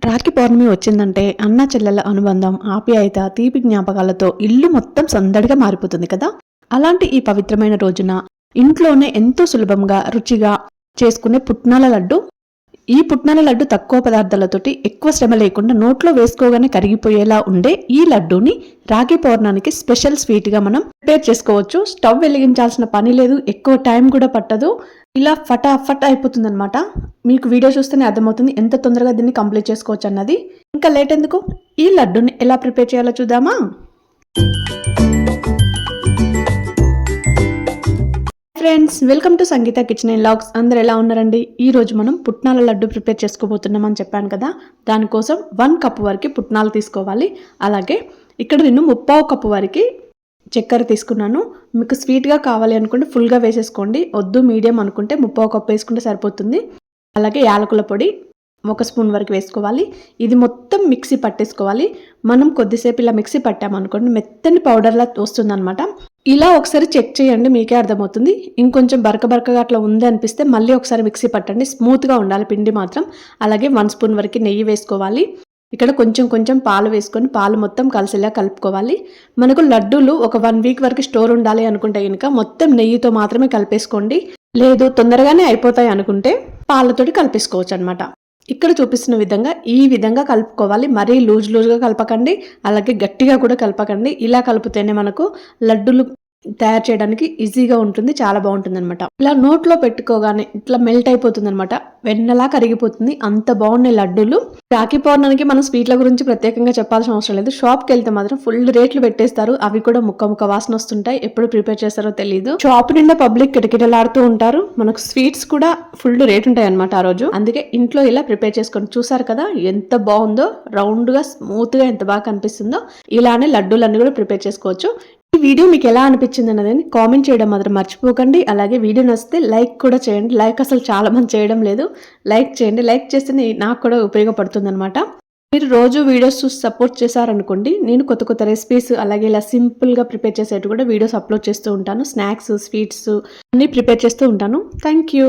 రాఖీ పౌర్ణమి వచ్చిందంటే అన్న చెల్లెల అనుబంధం, ఆప్యాయత, తీపి జ్ఞాపకాలతో ఇల్లు మొత్తం సందడిగా మారిపోతుంది కదా. అలాంటి ఈ పవిత్రమైన రోజున ఇంట్లోనే ఎంతో సులభంగా రుచిగా చేసుకునే పుట్నాల లడ్డు. ఈ పుట్నాల లడ్డు తక్కువ పదార్థాలతోటి ఎక్కువ శ్రమ లేకుండా నోట్లో వేసుకోగానే కరిగిపోయేలా ఉండే ఈ లడ్డూని రాఖీ పౌర్ణానికి స్పెషల్ స్వీట్గా మనం ప్రిపేర్ చేసుకోవచ్చు. స్టవ్ వెలిగించాల్సిన పని లేదు, ఎక్కువ టైం కూడా పట్టదు. ఇలా ఫటాఫట్ అయిపోతుంది అనమాట. మీకు వీడియో చూస్తేనే అర్థమవుతుంది ఎంత తొందరగా దీన్ని కంప్లీట్ చేసుకోవచ్చు అన్నది. ఇంకా లేట్ ఎందుకు, ఈ లడ్డూని ఎలా ప్రిపేర్ చేయాలో చూద్దామా. Friends, welcome to Sangeetha kitchen and vlogs. అందరు ఎలా ఉన్నారండి? ఈ రోజు మనం పుట్నాల లడ్డు ప్రిపేర్ చేసుకోబోతున్నాం అని చెప్పాను కదా. దానికోసం 1 కప్పు వరకు పుట్నాలు తీసుకోవాలి. అలాగే ఇక్కడ నేను 3/4 కప్పు వరకు చక్కెర తీసుకున్నాను. మీకు స్వీట్గా కావాలి అనుకుంటే ఫుల్గా వేసేసుకోండి, వద్దు మీడియం అనుకుంటే 3/4 కప్పు వేసుకుంటే సరిపోతుంది. అలాగే యాలకుల పొడి 1 స్పూన్ వరకు వేసుకోవాలి. ఇది మొత్తం మిక్సీ పట్టేసుకోవాలి. మనం కొద్దిసేపు ఇలా మిక్సీ పట్టామనుకోండి మెత్తని పౌడర్లా వస్తుందన్నమాట. ఇలా ఒకసారి చెక్ చేయండి, మీకే అర్థమవుతుంది. ఇంకొంచెం బరకగా అట్లా ఉంది అనిపిస్తే మళ్ళీ ఒకసారి మిక్సీ పట్టండి. స్మూత్గా ఉండాలి పిండి మాత్రం. అలాగే 1 స్పూన్ వరకు నెయ్యి వేసుకోవాలి. ఇక్కడ కొంచెం పాలు వేసుకొని పాలు మొత్తం కలిసేలా కలుపుకోవాలి. మనకు లడ్డూలు ఒక 1 వీక్ వరకు స్టోర్ ఉండాలి అనుకుంటే కనుక మొత్తం నెయ్యితో మాత్రమే కలిపేసుకోండి. లేదు తొందరగానే అయిపోతాయి అనుకుంటే పాలతోటి కలిపేసుకోవచ్చు అనమాట. ఇక్కడ చూపిస్తున్న విధంగా ఈ విధంగా కలుపుకోవాలి. మరీ లూజ్గా కలపకండి, అలాగే గట్టిగా కూడా కలపకండి. ఇలా కలిపితేనే మనకు లడ్డూలు తయారు చేయడానికి ఈజీగా ఉంటుంది, చాలా బాగుంటుంది అనమాట. ఇలా నోట్లో పెట్టుకోగానే ఇట్లా మెల్ట్ అయిపోతుంది అనమాట, వెన్నలా కరిగిపోతుంది. అంత బాగున్నాయి లడ్డూలు. రాఖీ పౌర్ణమికి మనం స్వీట్ల గురించి ప్రత్యేకంగా చెప్పాల్సిన అవసరం లేదు. షాప్కి వెళ్తే మాత్రం ఫుల్ రేట్లు పెట్టేస్తారు. అవి కూడా ముక్క వాసన వస్తుంటాయి. ఎప్పుడు ప్రిపేర్ చేస్తారో తెలియదు. షాప్ నిండా పబ్లిక్ కిటకిటలాడుతూ ఉంటారు. మనకు స్వీట్స్ కూడా ఫుల్ రేట్ ఉంటాయి అనమాట ఆ రోజు. అందుకే ఇంట్లో ఇలా ప్రిపేర్ చేసుకొని చూసారు కదా ఎంత బాగుందో, రౌండ్ గా స్మూత్ గా ఎంత బాగా కనిపిస్తుందో. ఇలానే లడ్డూలన్నీ కూడా ప్రిపేర్ చేసుకోవచ్చు. ఈ వీడియో మీకు ఎలా అనిపించింది అన్నదని కామెంట్ చేయడం మాత్రం మర్చిపోకండి. అలాగే వీడియో నచ్చితే లైక్ కూడా చేయండి. లైక్ అసలు చాలా మంది చేయడం లేదు, లైక్ చేయండి. లైక్ చేస్తే నాకు కూడా ఉపయోగపడుతుంది అనమాట. మీరు రోజు వీడియోస్ చూసి సపోర్ట్ చేశారనుకోండి, నేను కొత్త రెసిపీస్ అలాగే ఇలా సింపుల్గా ప్రిపేర్ చేసేట్టు కూడా వీడియోస్ అప్లోడ్ చేస్తూ ఉంటాను. స్నాక్స్, స్వీట్స్ అన్నీ ప్రిపేర్ చేస్తూ ఉంటాను. Thank you.